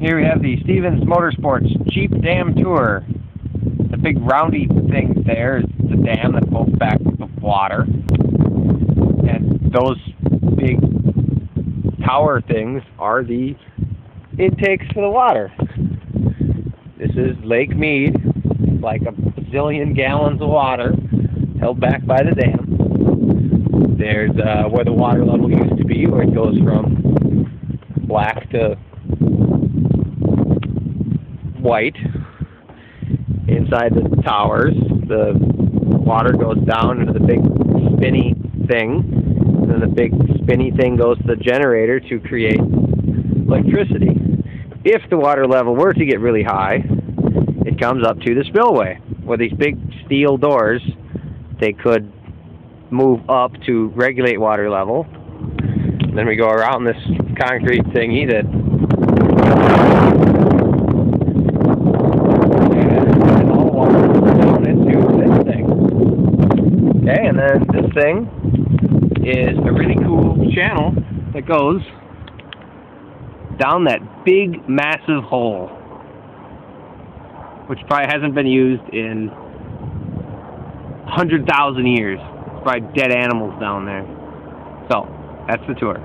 Here we have the Stevens Motorsports Jeep Dam Tour. The big roundy thing there is the dam that pulls back the water. And those big tower things are the intakes for the water. This is Lake Mead, like a bazillion gallons of water held back by the dam. There's where the water level used to be, where it goes from black to white. Inside the towers, the water goes down into the big spinny thing, and then the big spinny thing goes to the generator to create electricity. If the water level were to get really high, it comes up to the spillway, where these big steel doors, they could move up to regulate water level. And then we go around this concrete thingy that and all the water goes down into this thing. Okay, and then this thing is a really cool channel that goes down that big, massive hole, which probably hasn't been used in 100,000 years. Probably dead animals down there. So, that's the tour.